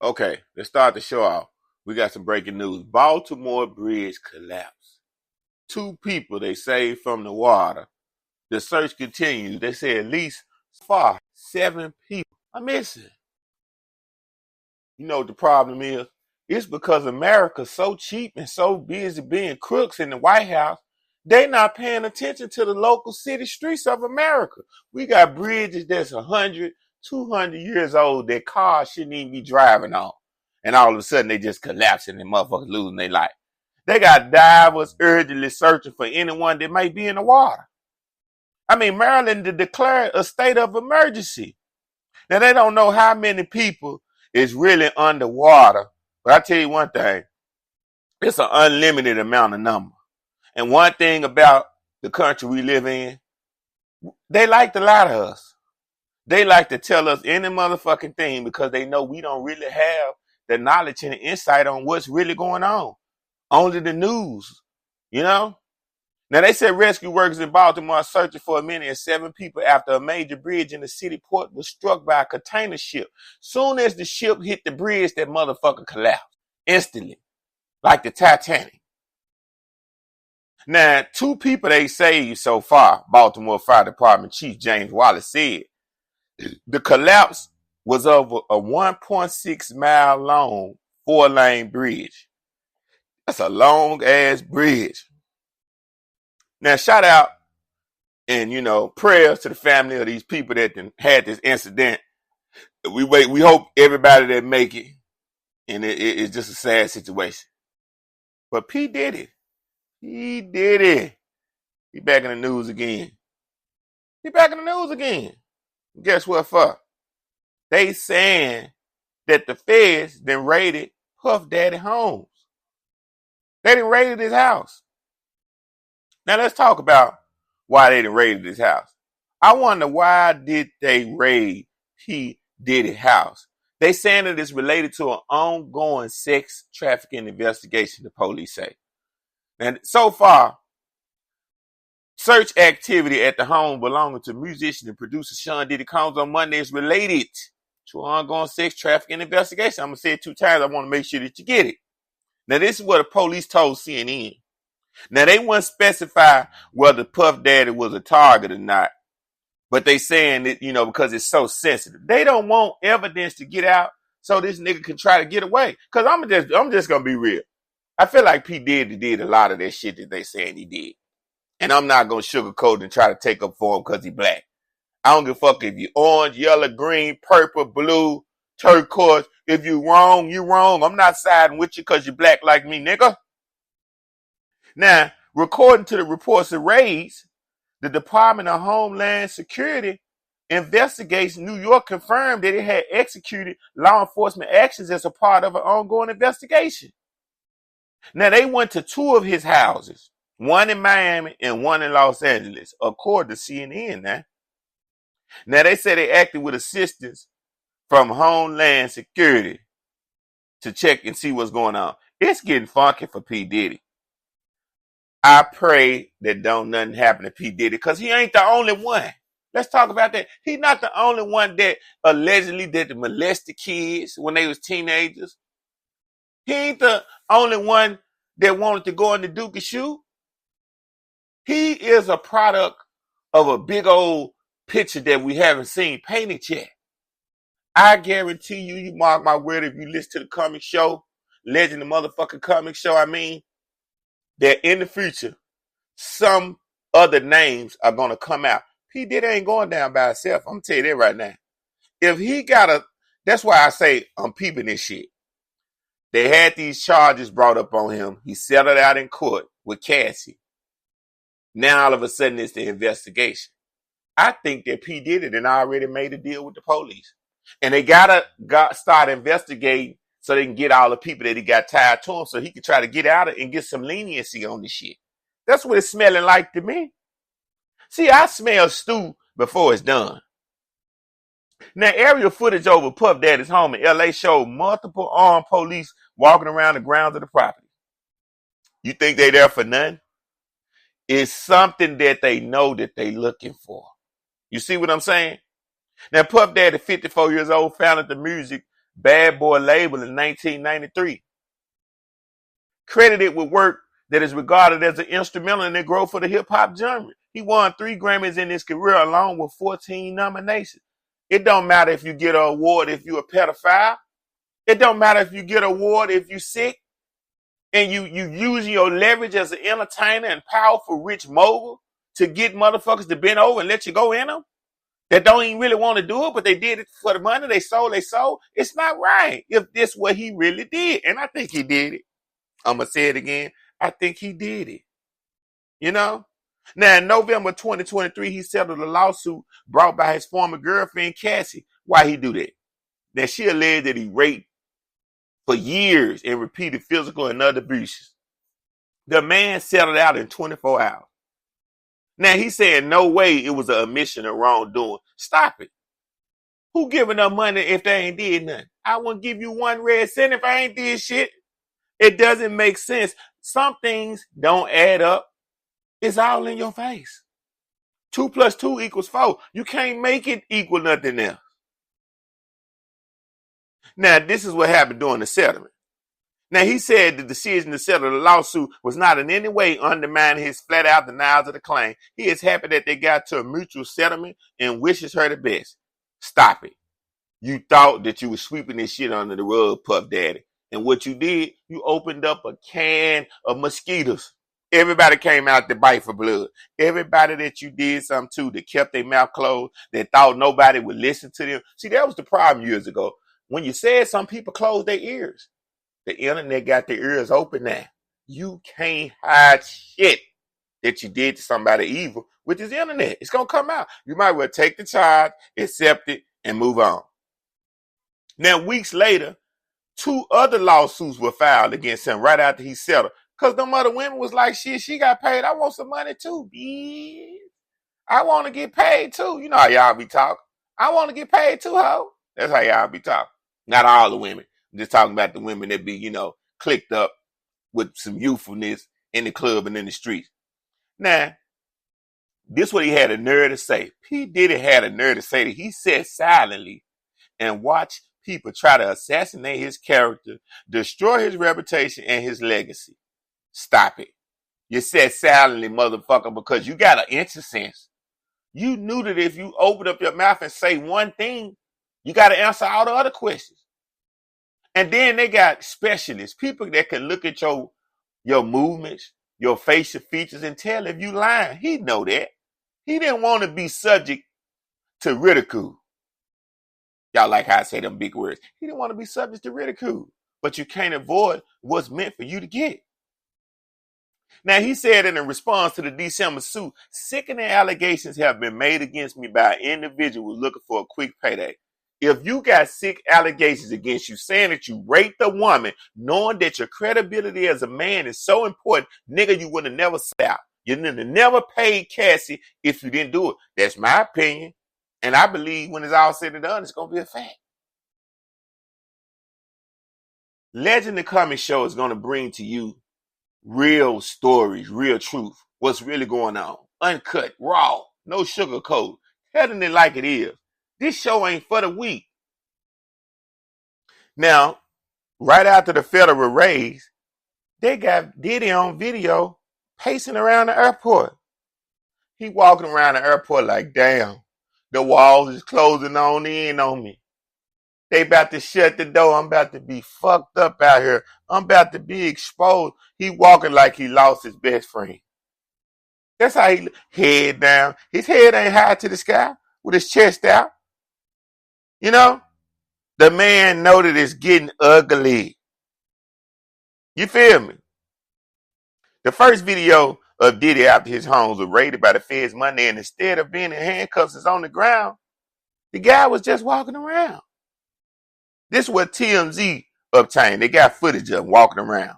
Okay, let's start the show off. We got some breaking news. Baltimore bridge collapsed. 2 people they saved from the water. The search continues. They say at least so far 7 people are missing. You know what the problem is? It's because America's so cheap and so busy being crooks in the White House, they not paying attention to the local city streets of America. We got bridges that's 100, 200 years old that cars shouldn't even be driving on. And all of a sudden they just collapsing and motherfuckers losing their life. They got divers urgently searching for anyone that might be in the water. I mean, Maryland declared a state of emergency. Now, they don't know how many people is really underwater. But I tell you one thing, it's an unlimited amount of number. And one thing about the country we live in, they like to lie to us. They like to tell us any motherfucking thing because they know we don't really have the knowledge and the insight on what's really going on. Only the news, you know? Now, they said rescue workers in Baltimore are searching for a minute and 7 people after a major bridge in the city port was struck by a container ship. Soon as the ship hit the bridge, that motherfucker collapsed instantly, like the Titanic. Now, 2 people they saved so far, Baltimore Fire Department Chief James Wallace said. The collapse was over a 1.6 mile long 4-lane bridge. That's a long ass bridge. Now, shout out and, prayers to the family of these people that had this incident. We hope everybody that make it, and it's just a sad situation. But P. Diddy, he back in the news again. Guess what for? They saying that the feds then raided Puff Daddy homes. They done raided his house. Now let's talk about why they done raided his house. I wonder why did they raid P. Diddy's house? They saying that it's related to an ongoing sex trafficking investigation, the police say. And so far, search activity at the home belonging to musician and producer Sean Diddy Combs on Monday is related to an ongoing sex trafficking investigation. I'm going to say it 2 times. I want to make sure that you get it. Now, this is what the police told CNN. Now, they wouldn't specify whether Puff Daddy was a target or not, but they saying that, because it's so sensitive. They don't want evidence to get out so this nigga can try to get away. Because I'm just going to be real. I feel like P. Diddy did a lot of that shit that they saying he did. And I'm not going to sugarcoat and try to take up for him because he black. I don't give a fuck if you orange, yellow, green, purple, blue, turquoise. If you wrong, you wrong. I'm not siding with you because you black like me, nigga. Now, according to the reports of raids, the Department of Homeland Security investigation New York confirmed that it had executed law enforcement actions as a part of an ongoing investigation. Now, they went to 2 of his houses, one in Miami and one in Los Angeles, according to CNN. Now, they say they acted with assistance from Homeland Security to check and see what's going on. It's getting funky for P. Diddy. I pray that don't nothing happen to P. Diddy because he ain't the only one. Let's talk about that. He's not the only one that allegedly did molested kids when they was teenagers. He ain't the only one that wanted to go in the Dookie shoe. He is a product of a big old picture that we haven't seen painted yet. I guarantee you mark my word, if you listen to the comic show, Legend of Motherfucking Comic Show, that in the future, some other names are going to come out. P. Diddy ain't going down by himself. I'm going to tell you that right now. If he that's why I say I'm peeping this shit. They had these charges brought up on him. He settled out in court with Cassie. Now all of a sudden it's the investigation. I think that P. Diddy done already made a deal with the police. And they gotta start investigating so they can get all the people that he got tied to him so he can try to get out of it and get some leniency on this shit. That's what it's smelling like to me. See, I smell stew before it's done. Now, aerial footage over Puff Daddy's home in L.A. showed multiple armed police walking around the grounds of the property. You think they there for nothing? It's something that they know that they looking for. You see what I'm saying? Now, Puff Daddy, 54 years old, founded the music Bad Boy label in 1993. Credited with work that is regarded as an instrumental in the growth of the hip-hop genre. He won 3 Grammys in his career along with 14 nominations. It don't matter if you get an award if you're a pedophile. It don't matter if you get an award if you're sick. And you using your leverage as an entertainer and powerful rich mogul to get motherfuckers to bend over and let you go in them that don't even really want to do it, but they did it for the money. They sold. It's not right if this what he really did. And I think he did it. I'm going to say it again. I think he did it. You know? Now, in November 2023, he settled a lawsuit brought by his former girlfriend, Cassie. Why he do that? Now, she alleged that he raped for years and repeated physical and other abuses. The man settled out in 24 hours. Now, he said no way it was an admission of wrongdoing. Stop it. Who giving up money if they ain't did nothing? I won't give you 1 red cent if I ain't did shit. It doesn't make sense. Some things don't add up. It's all in your face. 2 + 2 = 4. You can't make it equal nothing else. Now, this is what happened during the settlement. Now, he said the decision to settle the lawsuit was not in any way undermining his flat-out denials of the claim. He is happy that they got to a mutual settlement and wishes her the best. Stop it. You thought that you were sweeping this shit under the rug, Puff Daddy. And what you did, you opened up a can of mosquitoes. Everybody came out to bite for blood. Everybody that you did something to that kept their mouth closed, that thought nobody would listen to them. See, that was the problem years ago. When you said some people closed their ears, the internet got their ears open now. You can't hide shit that you did to somebody evil with this internet. It's going to come out. You might well take the charge, accept it, and move on. Now, weeks later, 2 other lawsuits were filed against him right after he settled. Because them other women was like, shit, she got paid. I want some money too, bitch. I want to get paid too. You know how y'all be talking. I want to get paid too, ho. That's how y'all be talking. Not all the women. I'm just talking about the women that be, clicked up with some youthfulness in the club and in the streets. Now, this is what he had a nerve to say. P. Diddy had a nerve to say that he sat silently and watched people try to assassinate his character, destroy his reputation and his legacy. Stop it. You sat silently, motherfucker, because you got an inch of sense. You knew that if you open up your mouth and say one thing, you got to answer all the other questions. And then they got specialists, people that can look at your movements, your facial features, and tell if you lying. He know that. He didn't want to be subject to ridicule. Y'all like how I say them big words. He didn't want to be subject to ridicule. But you can't avoid what's meant for you to get. Now, he said in a response to the December suit, sickening allegations have been made against me by an individual looking for a quick payday. If you got sick allegations against you saying that you raped a woman, knowing that your credibility as a man is so important, nigga, you would have never sat out. You would have never paid Cassie if you didn't do it. That's my opinion. And I believe when it's all said and done, it's going to be a fact. Legend the Comedy Show is going to bring to you real stories, real truth, what's really going on. Uncut, raw, no sugarcoat, telling it like it is. This show ain't for the weak. Now, right after the federal raise, they got Diddy on video pacing around the airport. He walking around the airport like, damn, the walls is closing on in on me. They about to shut the door. I'm about to be fucked up out here. I'm about to be exposed. He walking like he lost his best friend. That's how he head down. His head ain't high to the sky with his chest out. You know, the man know that it's getting ugly. You feel me? The first video of Diddy after his homes was raided by the feds Monday, and instead of being in handcuffs is on the ground, the guy was just walking around. This is what TMZ obtained. They got footage of him walking around.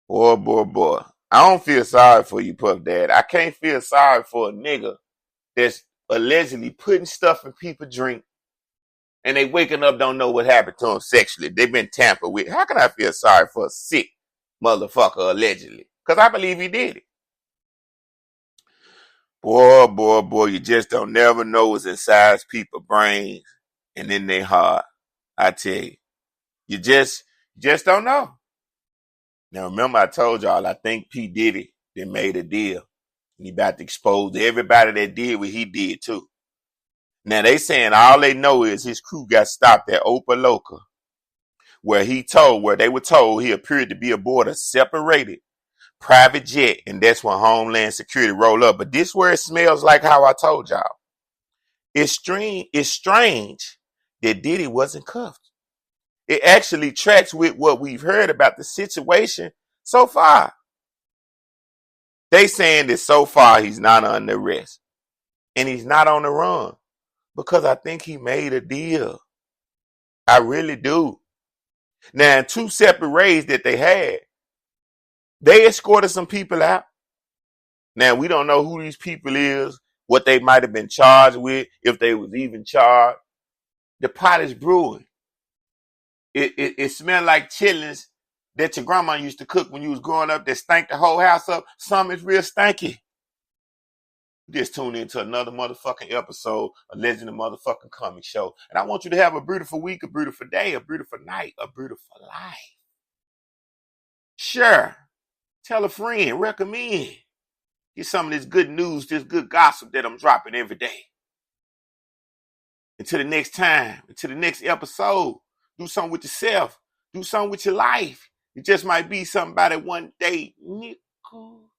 Boy. I don't feel sorry for you, Puff Dad. I can't feel sorry for a nigga that's allegedly putting stuff in people's drink and they waking up don't know what happened to them sexually. They've been tampered with. How can I feel sorry for a sick motherfucker allegedly? Because I believe he did it. Boy, you just don't never know what's inside people's brains and in their heart. I tell you, you just don't know. Now remember, I told y'all I think P. Diddy then made a deal, and he about to expose everybody that did what he did too. Now they saying all they know is his crew got stopped at Opa-locka, where they were told he appeared to be aboard a separated private jet, and that's when Homeland Security rolled up. But this where it smells like how I told y'all. It's strange that Diddy wasn't cuffed. It actually tracks with what we've heard about the situation so far. They saying that so far he's not under arrest. And he's not on the run. Because I think he made a deal. I really do. Now, in 2 separate raids that they had, they escorted some people out. Now, we don't know who these people is, what they might have been charged with, if they was even charged. The pot is brewing. It smelled like chillings that your grandma used to cook when you was growing up that stank the whole house up. Some is real stanky. Just tune into another motherfucking episode of Legend of Motherfucking Comic Show. And I want you to have a beautiful week, a beautiful day, a beautiful night, a beautiful life. Sure. Tell a friend, recommend. Get some of this good news, this good gossip that I'm dropping every day. Until the next time, until the next episode, do something with yourself. Do something with your life. It just might be somebody one day. Nickel.